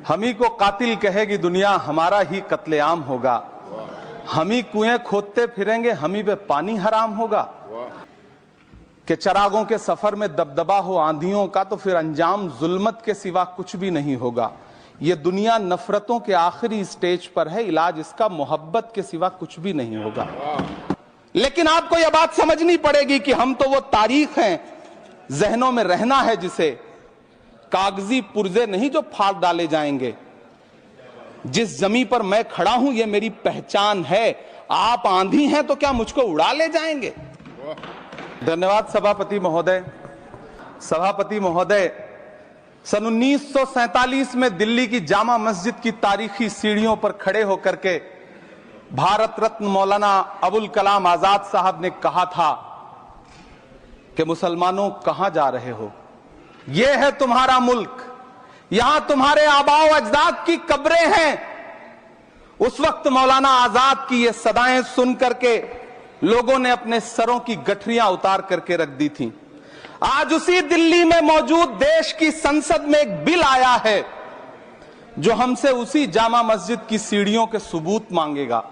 हम ही को कातिल कहेगी दुनिया, हमारा ही कत्लेआम होगा। हम ही कुएं खोदते फिरेंगे, हम ही पे पानी हराम होगा। कि चरागों के सफर में दबदबा हो आंधियों का, तो फिर अंजाम जुल्मत के सिवा कुछ भी नहीं होगा। ये दुनिया नफरतों के आखिरी स्टेज पर है, इलाज इसका मोहब्बत के सिवा कुछ भी नहीं होगा। लेकिन आपको यह बात समझनी पड़ेगी कि हम तो वो तारीख हैं, जहनों में रहना है जिसे, कागजी पुर्जे नहीं जो फाड़ डाले जाएंगे। जिस जमी पर मैं खड़ा हूं ये मेरी पहचान है। आप आंधी हैं तो क्या मुझको उड़ा ले जाएंगे? धन्यवाद सभापति महोदय। सभापति महोदय, सन 1947 में दिल्ली की जामा मस्जिद की तारीखी सीढ़ियों पर खड़े होकर के भारत रत्न मौलाना अबुल कलाम आजाद साहब ने कहा था कि मुसलमानों कहां जा रहे हो, यह है तुम्हारा मुल्क, यहां तुम्हारे आबाओ अजदाद की कब्रें हैं। उस वक्त मौलाना आजाद की ये सदाएं सुन करके लोगों ने अपने सरों की गठरियां उतार करके रख दी थी। आज उसी दिल्ली में मौजूद देश की संसद में एक बिल आया है जो हमसे उसी जामा मस्जिद की सीढ़ियों के सबूत मांगेगा,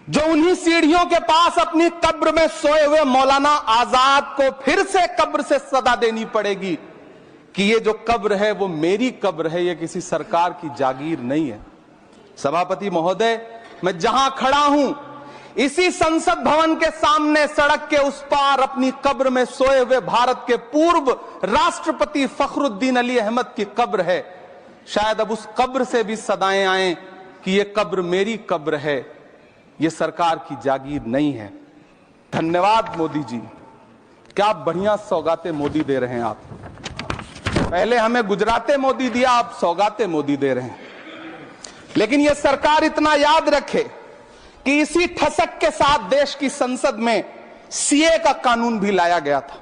जो उन्हीं सीढ़ियों के पास अपनी कब्र में सोए हुए मौलाना आजाद को फिर से कब्र से सदा देनी पड़ेगी कि ये जो कब्र है वो मेरी कब्र है, ये किसी सरकार की जागीर नहीं है। सभापति महोदय, मैं जहां खड़ा हूं इसी संसद भवन के सामने सड़क के उस पार अपनी कब्र में सोए हुए भारत के पूर्व राष्ट्रपति फखरुद्दीन अली अहमद की कब्र है। शायद अब उस कब्र से भी सदाएं आए कि ये कब्र मेरी कब्र है, ये सरकार की जागीर नहीं है। धन्यवाद मोदी जी, क्या बढ़िया सौगातें मोदी दे रहे हैं आप। पहले हमें गुजराते मोदी दिया, आप सौगातें मोदी दे रहे हैं। लेकिन यह सरकार इतना याद रखे कि इसी ठसक के साथ देश की संसद में सीए का कानून भी लाया गया था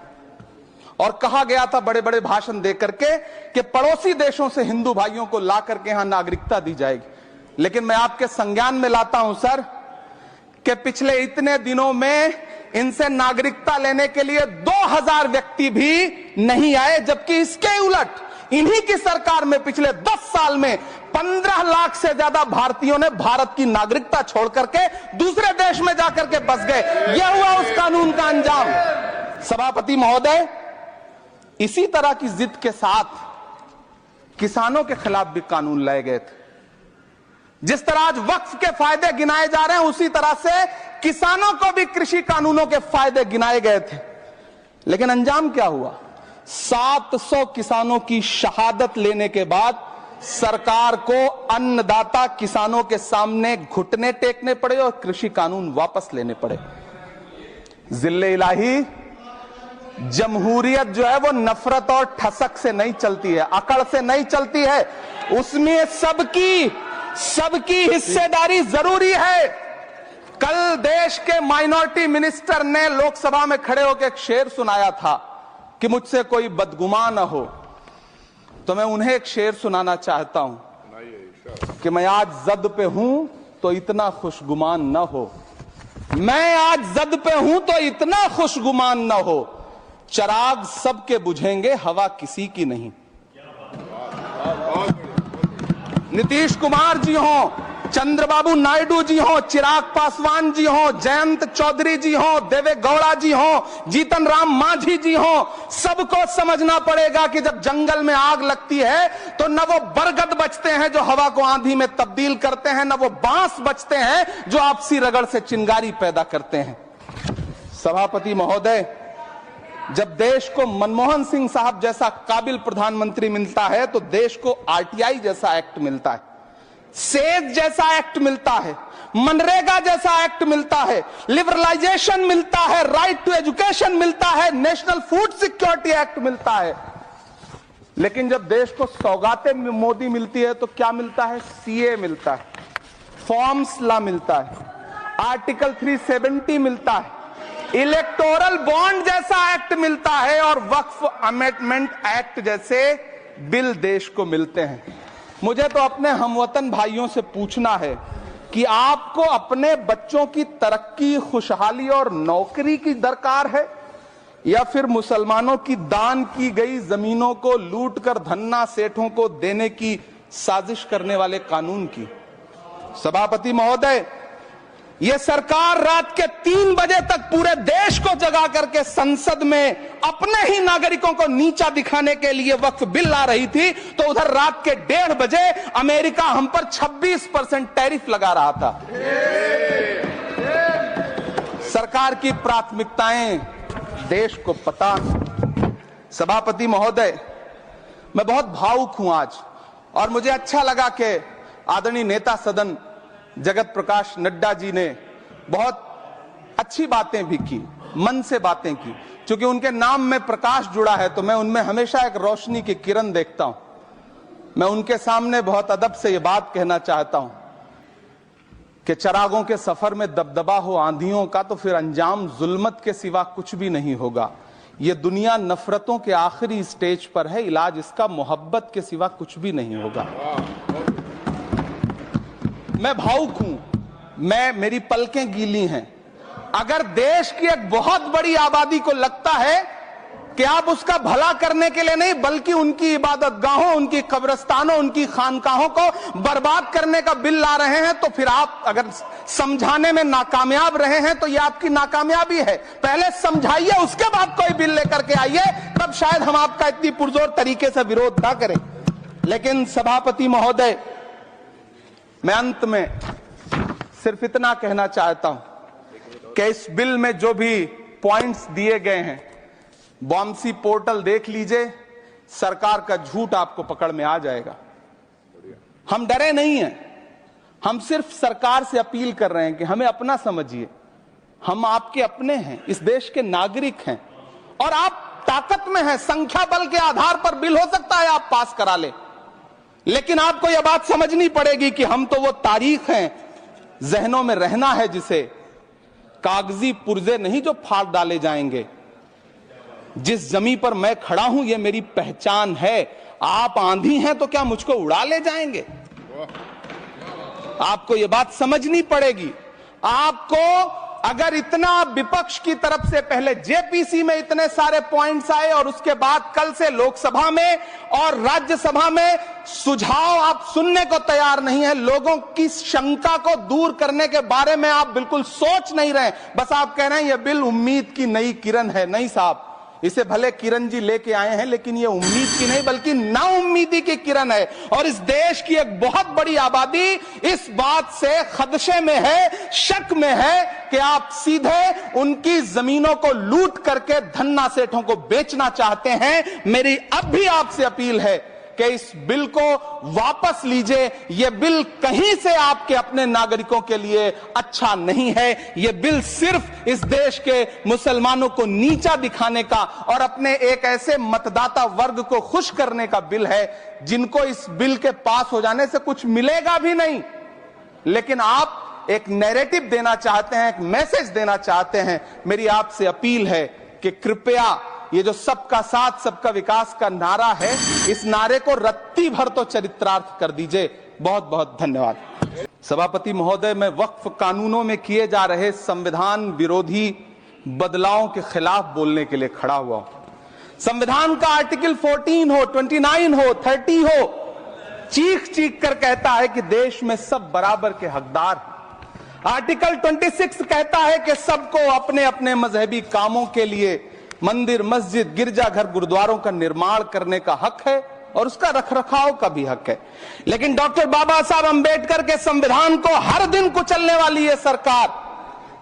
और कहा गया था बड़े बड़े भाषण देकर के कि पड़ोसी देशों से हिंदू भाइयों को ला करके यहां नागरिकता दी जाएगी। लेकिन मैं आपके संज्ञान में लाता हूं सर कि पिछले इतने दिनों में इनसे नागरिकता लेने के लिए 2000 व्यक्ति भी नहीं आए, जबकि इसके उलट इन्हीं की सरकार में पिछले 10 साल में 15 लाख से ज्यादा भारतीयों ने भारत की नागरिकता छोड़ करके दूसरे देश में जाकर के बस गए। यह हुआ उस कानून का अंजाम। सभापति महोदय, इसी तरह की जिद के साथ किसानों के खिलाफ भी कानून लाए गए थे। जिस तरह आज वक्फ के फायदे गिनाए जा रहे हैं, उसी तरह से किसानों को भी कृषि कानूनों के फायदे गिनाए गए थे। लेकिन अंजाम क्या हुआ? 700 किसानों की शहादत लेने के बाद सरकार को अन्नदाता किसानों के सामने घुटने टेकने पड़े और कृषि कानून वापस लेने पड़े। जिल्ले इलाही, जमहूरियत जो है वो नफरत और ठसक से नहीं चलती है, अकड़ से नहीं चलती है, उसमें सबकी हिस्सेदारी जरूरी है। कल देश के माइनॉरिटी मिनिस्टर ने लोकसभा में खड़े होकर एक शेर सुनाया था कि मुझसे कोई बदगुमान न हो, तो मैं उन्हें एक शेर सुनाना चाहता हूं कि मैं आज जद पे हूं तो इतना खुशगुमान न हो, मैं आज जद पे हूं तो इतना खुशगुमान न हो, चराग सबके बुझेंगे हवा किसी की नहीं। नीतीश कुमार जी हो, चंद्रबाबू नायडू जी हो, चिराग पासवान जी हो, जयंत चौधरी जी हो, देवे गौड़ा जी हो, जीतन राम मांझी जी हो, सबको समझना पड़ेगा कि जब जंगल में आग लगती है तो न वो बरगद बचते हैं जो हवा को आंधी में तब्दील करते हैं, न वो बांस बचते हैं जो आपसी रगड़ से चिंगारी पैदा करते हैं। सभापति महोदय, जब देश को मनमोहन सिंह साहब जैसा काबिल प्रधानमंत्री मिलता है तो देश को आरटीआई जैसा एक्ट मिलता है, सेज जैसा एक्ट मिलता है, मनरेगा जैसा एक्ट मिलता है, लिबरलाइजेशन मिलता है, राइट टू एजुकेशन मिलता है, नेशनल फूड सिक्योरिटी एक्ट मिलता है। लेकिन जब देश को सौगातें मोदी मिलती है तो क्या मिलता है? सीए मिलता है, फॉर्म्स लॉ मिलता है, आर्टिकल 370 मिलता है, इलेक्टोरल बॉन्ड जैसा एक्ट मिलता है और वक्फ अमेंडमेंट एक्ट जैसे बिल देश को मिलते हैं। मुझे तो अपने हमवतन भाइयों से पूछना है कि आपको अपने बच्चों की तरक्की, खुशहाली और नौकरी की दरकार है या फिर मुसलमानों की दान की गई जमीनों को लूटकर धन्ना सेठों को देने की साजिश करने वाले कानून की। सभापति महोदय, यह सरकार रात के 3 बजे तक पूरे देश को जगा करके संसद में अपने ही नागरिकों को नीचा दिखाने के लिए वक्फ बिल ला रही थी, तो उधर रात के 1:30 बजे अमेरिका हम पर 26% टैरिफ लगा रहा था। सरकार की प्राथमिकताएं देश को पता। सभापति महोदय, मैं बहुत भावुक हूं आज, और मुझे अच्छा लगा कि आदरणीय नेता सदन जगत प्रकाश नड्डा जी ने बहुत अच्छी बातें भी की, मन से बातें की। क्योंकि उनके नाम में प्रकाश जुड़ा है तो मैं उनमें हमेशा एक रोशनी की किरण देखता हूं। मैं उनके सामने बहुत अदब से ये बात कहना चाहता हूं कि चिरागों के सफर में दबदबा हो आंधियों का, तो फिर अंजाम जुल्मत के सिवा कुछ भी नहीं होगा। ये दुनिया नफरतों के आखिरी स्टेज पर है, इलाज इसका मोहब्बत के सिवा कुछ भी नहीं होगा। मैं भावुक हूं, मेरी पलकें गीली हैं। अगर देश की एक बहुत बड़ी आबादी को लगता है कि आप उसका भला करने के लिए नहीं, बल्कि उनकी इबादतगाहों, उनकी कब्रिस्तानों, उनकी खानकाहों को बर्बाद करने का बिल ला रहे हैं, तो फिर आप अगर समझाने में नाकामयाब रहे हैं तो यह आपकी नाकामयाबी है। पहले समझाइए, उसके बाद कोई बिल लेकर के आइए, तब शायद हम आपका इतनी पुरजोर तरीके से विरोध ना करें। लेकिन सभापति महोदय, मैं अंत में सिर्फ इतना कहना चाहता हूं कि इस बिल में जो भी पॉइंट्स दिए गए हैं, बॉम्सी पोर्टल देख लीजिए, सरकार का झूठ आपको पकड़ में आ जाएगा। हम डरे नहीं हैं, हम सिर्फ सरकार से अपील कर रहे हैं कि हमें अपना समझिए। हम आपके अपने हैं, इस देश के नागरिक हैं, और आप ताकत में हैं। संख्या बल के आधार पर बिल हो सकता है आप पास करा ले, लेकिन आपको यह बात समझनी पड़ेगी कि हम तो वो तारीख हैं, जहनों में रहना है, जिसे कागजी पुर्जे नहीं जो फाड़ डाले जाएंगे। जिस जमीन पर मैं खड़ा हूं, यह मेरी पहचान है। आप आंधी हैं तो क्या मुझको उड़ा ले जाएंगे? आपको यह बात समझनी पड़ेगी। आपको अगर इतना विपक्ष की तरफ से पहले जेपीसी में इतने सारे पॉइंट्स आए, और उसके बाद कल से लोकसभा में और राज्यसभा में सुझाव आप सुनने को तैयार नहीं है, लोगों की शंका को दूर करने के बारे में आप बिल्कुल सोच नहीं रहे, बस आप कह रहे हैं यह बिल उम्मीद की नई किरण है। नहीं साहब, इसे भले किरण जी लेके आए हैं, लेकिन ये उम्मीद की नहीं बल्कि नाउम्मीदी की किरण है। और इस देश की एक बहुत बड़ी आबादी इस बात से खदशे में है, शक में है कि आप सीधे उनकी जमीनों को लूट करके धन्ना सेठों को बेचना चाहते हैं। मेरी अब भी आपसे अपील है कि इस बिल को वापस लीजिए। यह बिल कहीं से आपके अपने नागरिकों के लिए अच्छा नहीं है। यह बिल सिर्फ इस देश के मुसलमानों को नीचा दिखाने का और अपने एक ऐसे मतदाता वर्ग को खुश करने का बिल है जिनको इस बिल के पास हो जाने से कुछ मिलेगा भी नहीं। लेकिन आप एक नैरेटिव देना चाहते हैं, एक मैसेज देना चाहते हैं। मेरी आपसे अपील है कि कृपया ये जो सबका साथ सबका विकास का नारा है, इस नारे को रत्ती भर तो चरित्रार्थ कर दीजिए। बहुत बहुत धन्यवाद। सभापति महोदय, मैं वक्फ कानूनों में किए जा रहे संविधान विरोधी बदलावों के खिलाफ बोलने के लिए खड़ा हुआ हूं। संविधान का आर्टिकल 14 हो, 29 हो, 30 हो, चीख चीख कर कहता है कि देश में सब बराबर के हकदार हैं। आर्टिकल 26 कहता है कि सबको अपने अपने मजहबी कामों के लिए मंदिर, मस्जिद, गिरजाघर, गुरुद्वारों का निर्माण करने का हक है और उसका रखरखाव का भी हक है। लेकिन डॉक्टर बाबा साहब अंबेडकर के संविधान को हर दिन कुचलने वाली ये सरकार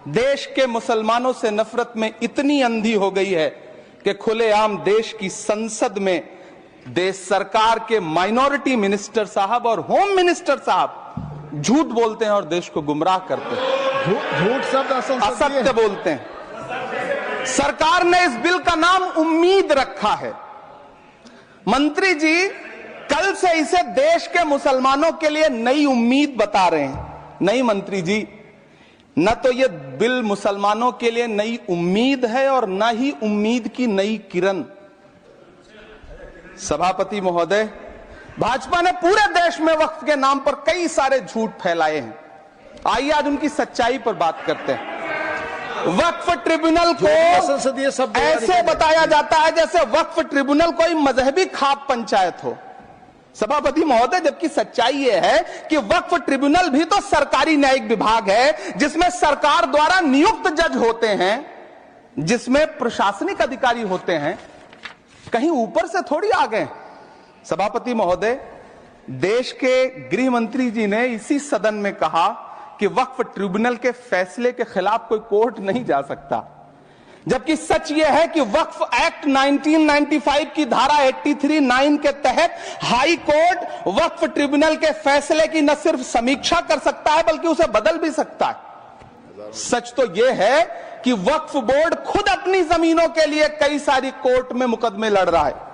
देश के मुसलमानों से नफरत में इतनी अंधी हो गई है कि खुलेआम देश की संसद में देश सरकार के माइनॉरिटी मिनिस्टर साहब और होम मिनिस्टर साहब झूठ बोलते हैं और देश को गुमराह करते हैं। झूठ शब्द असत्य बोलते हैं। सरकार ने इस बिल का नाम उम्मीद रखा है। मंत्री जी कल से इसे देश के मुसलमानों के लिए नई उम्मीद बता रहे हैं। नहीं मंत्री जी, न तो यह बिल मुसलमानों के लिए नई उम्मीद है और न ही उम्मीद की नई किरण। सभापति महोदय, भाजपा ने पूरे देश में वक्फ के नाम पर कई सारे झूठ फैलाए हैं। आइए आज उनकी सच्चाई पर बात करते हैं। वक्फ ट्रिब्यूनल को ऐसे बताया जाता है जैसे वक्फ ट्रिब्यूनल कोई मजहबी खाप पंचायत हो। सभापति महोदय, जबकि सच्चाई यह है कि वक्फ ट्रिब्यूनल भी तो सरकारी न्यायिक विभाग है, जिसमें सरकार द्वारा नियुक्त जज होते हैं, जिसमें प्रशासनिक अधिकारी होते हैं, कहीं ऊपर से थोड़ी आ गए। सभापति महोदय, देश के गृह मंत्री जी ने इसी सदन में कहा कि वक्फ ट्रिब्यूनल के फैसले के खिलाफ कोई कोर्ट नहीं जा सकता, जबकि सच यह है कि वक्फ एक्ट 1995 की धारा 83(9) के तहत हाई कोर्ट वक्फ ट्रिब्यूनल के फैसले की न सिर्फ समीक्षा कर सकता है बल्कि उसे बदल भी सकता है। सच तो यह है कि वक्फ बोर्ड खुद अपनी जमीनों के लिए कई सारी कोर्ट में मुकदमे लड़ रहा है।